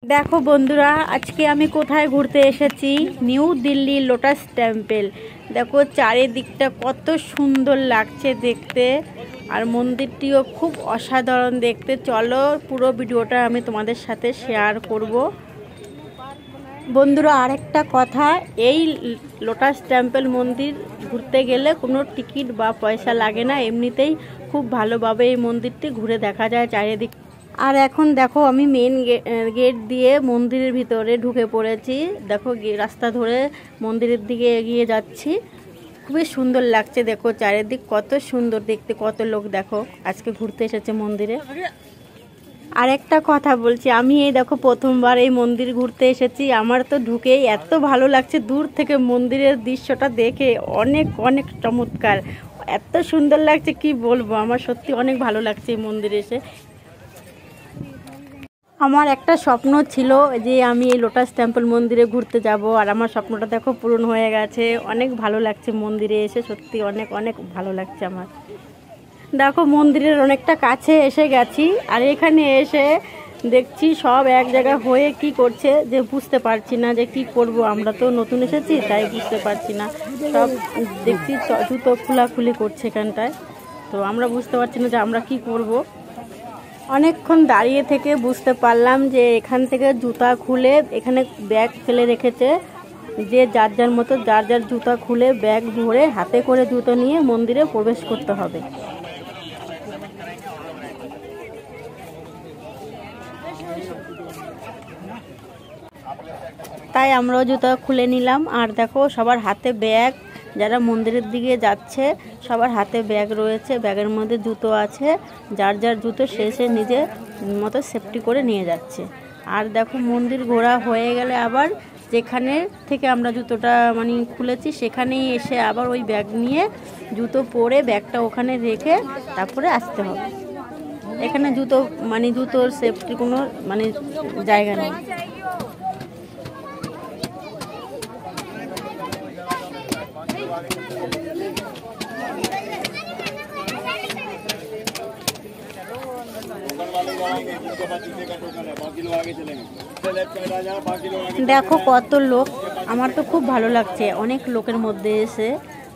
দেখো বন্ধুরা, আজকে আমি কোথায় ঘুরতে এসেছি? New Delhi lotus temple. দেখো চারিদিকটা কত সুন্দর লাগছে দেখতে, আর মন্দিরটিও খুব অসাধারণ দেখতে। চলো পুরো ভিডিওটা আমি তোমাদের সাথে শেয়ার করব। বন্ধুরা, আরেকটা কথা, এই লোটাস টেম্পল মন্দির ঘুরতে গেলে কোনো টিকিট বা পয়সা লাগে না, এমনিতেই খুব ভালোভাবে এই মন্দিরটি ঘুরে দেখা যায় চারিদিক। আর এখন দেখো আমি মেন গেট দিয়ে মন্দিরের ভিতরে ঢুকে পড়েছি। দেখো রাস্তা ধরে মন্দিরের দিকে এগিয়ে যাচ্ছি। খুবই সুন্দর লাগছে, দেখো চারিদিক কত সুন্দর দেখতে, কত লোক দেখো আজকে ঘুরতে এসেছে মন্দিরে। আর একটা কথা বলছি, আমি এই দেখো প্রথমবার এই মন্দির ঘুরতে এসেছি। আমার তো ঢুকেই এত ভালো লাগছে, দূর থেকে মন্দিরের দৃশ্যটা দেখে অনেক অনেক চমৎকার, এত সুন্দর লাগছে কি বলবো। আমার সত্যি অনেক ভালো লাগছে এই মন্দিরে এসে। আমার একটা স্বপ্ন ছিল যে আমি এই লোটাস টেম্পল মন্দিরে ঘুরতে যাব, আর আমার স্বপ্নটা দেখো পূরণ হয়ে গেছে। অনেক ভালো লাগছে মন্দিরে এসে, সত্যি অনেক অনেক ভালো লাগছে আমার। দেখো মন্দিরের অনেকটা কাছে এসে গেছি, আর এখানে এসে দেখছি সব এক জায়গা হয়ে কি করছে যে বুঝতে পারছি না যে কি করব। আমরা তো নতুন এসেছি তাই বুঝতে পারছি না। সব দেখছি জুতো খোলাখুলি করছে এখানটায়, তো আমরা বুঝতে পারছি না যে আমরা কি করব। অনেকক্ষণ দাঁড়িয়ে থেকে বুঝতে পারলাম যে এখান থেকে জুতা খুলে এখানে ব্যাগ ফেলে রেখেছে, যে যার যার মতো যার যার জুতা খুলে ব্যাগ ভরে হাতে করে জুতো নিয়ে মন্দিরে প্রবেশ করতে হবে। তাই আমরাও জুতা খুলে নিলাম। আর দেখো সবার হাতে ব্যাগ, যারা মন্দিরের দিকে যাচ্ছে সবার হাতে ব্যাগ রয়েছে, ব্যাগের মধ্যে জুতো আছে, যার যার জুতো সে নিজের মতো সেফটি করে নিয়ে যাচ্ছে। আর দেখো মন্দির ঘোরা হয়ে গেলে আবার যেখানে থেকে আমরা জুতোটা খুলেছি সেখানেই এসে আবার ওই ব্যাগ নিয়ে জুতো পরে ব্যাগটা ওখানে রেখে তারপরে আসতে হবে। এখানে জুতোর সেফটি কোনো জায়গা নেই। দেখো কত লোক, আমার তো খুব ভালো লাগছে অনেক লোকের মধ্যে এসে।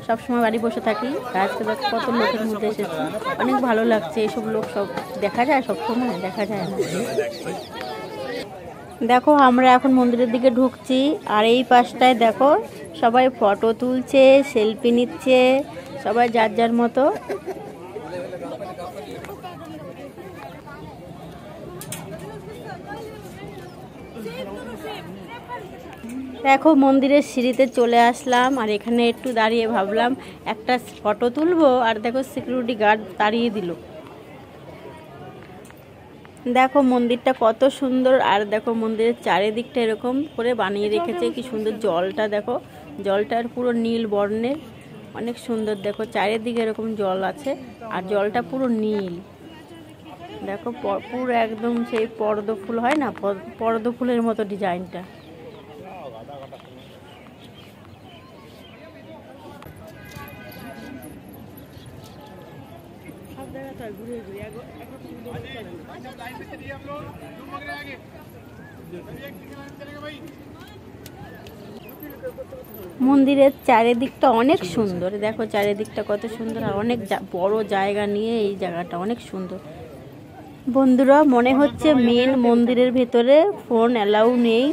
সবসময় বাড়ি বসে থাকি, আজকে দেখো কত লোকের মধ্যে এসেছি, অনেক ভালো লাগছে। এসব লোক সব দেখা যায়, সবসময় দেখা যায় না। দেখো আমরা এখন মন্দিরের দিকে ঢুকছি, আর এই পাশটায় দেখো সবাই ফটো তুলছে, সেলফি নিচ্ছে, সবাই যার যার মতো। দেখো মন্দিরের সিঁড়িতে চলে আসলাম, আর এখানে একটু দাঁড়িয়ে ভাবলাম একটা ফটো তুলবো, আর দেখো সিকিউরিটি গার্ড তাড়িয়ে দিল। দেখো মন্দিরটা কত সুন্দর, আর দেখো মন্দিরের চারিদিকটা এরকম করে বানিয়ে রেখেছে, কি সুন্দর। জলটা দেখো, জলটার পুরো নীল বর্ণের, অনেক সুন্দর। দেখো চারিদিকে এরকম জল আছে, আর জলটা পুরো নীল। দেখো পুরো একদম সেই পদ্ম ফুল হয় না, পদ্ম ফুলের মতো ডিজাইনটা। মন্দিরের চারিদিকটা অনেক সুন্দর, দেখো চারিদিকটা কত সুন্দর, আর অনেক বড় জায়গা নিয়ে এই জায়গাটা অনেক সুন্দর। বন্ধুরা, মনে হচ্ছে মেন মন্দিরের ভেতরে ফোন অ্যালাউ নেই,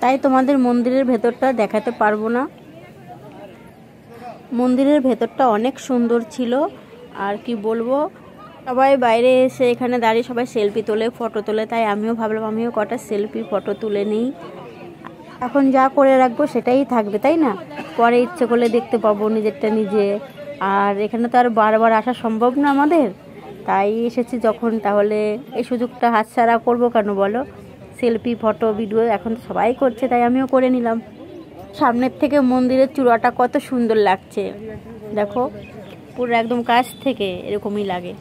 তাই তোমাদের মন্দিরের ভেতরটা দেখাতে পারবো না। মন্দিরের ভেতরটা অনেক সুন্দর ছিল, আর কি বলবো। সবাই বাইরে এসে এখানে দাঁড়িয়ে সবাই সেলফি তোলে, ফটো তোলে, তাই আমিও ভাবলাম আমিও কটা সেলফি ফটো তুলে নিই। এখন যা করে রাখবো সেটাই থাকবে, তাই না? পরে ইচ্ছে করলে দেখতে পাবো নিজেরটা নিজে। আর এখানে তো আর বারবার আসা সম্ভব না আমাদের, তাই এসেছি যখন, তাহলে এই সুযোগটা হাতছাড়া করবো কেন বলো? সেলফি ফটো ভিডিও এখন সবাই করছে, তাই আমিও করে নিলাম। সামনের থেকে মন্দিরের চূড়াটা কত সুন্দর লাগছে, দেখো পুরো একদম কাছ থেকে এরকমই লাগে।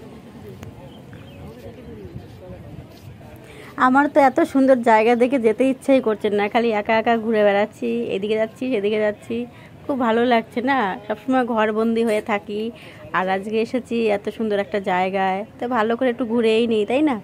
আমার তো এত সুন্দর জায়গা দেখে যেতে ইচ্ছেই করছে না, খালি একা একা ঘুরে বেড়াচ্ছি, এদিকে যাচ্ছি সেদিকে যাচ্ছি, খুব ভালো লাগছে না। সবসময় ঘরবন্দি হয়ে থাকি, আর আজকে এসেছি এত সুন্দর একটা জায়গায়, তো ভালো করে একটু ঘুরেই নিই, তাই না?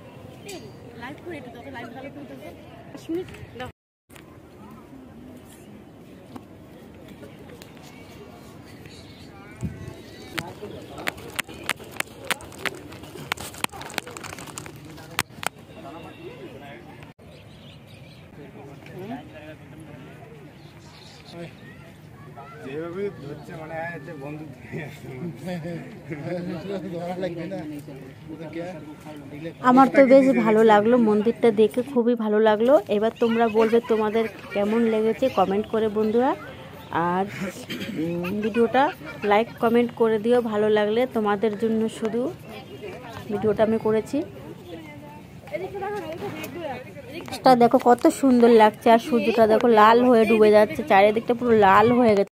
আমার তো বেশ ভালো লাগলো, মন্দিরটা দেখে খুবই ভালো লাগলো। এবার তোমরা বলবে তোমাদের কেমন লেগেছে কমেন্ট করে বন্ধুরা। আর ভিডিওটা লাইক কমেন্ট করে দিও ভালো লাগলে, তোমাদের জন্য শুধু ভিডিওটা আমি করেছি। দেখো কত সুন্দর লাগছে, আর সূর্যটা দেখো লাল হয়ে ডুবে যাচ্ছে, চারিদিকটা পুরো লাল হয়ে গেছে।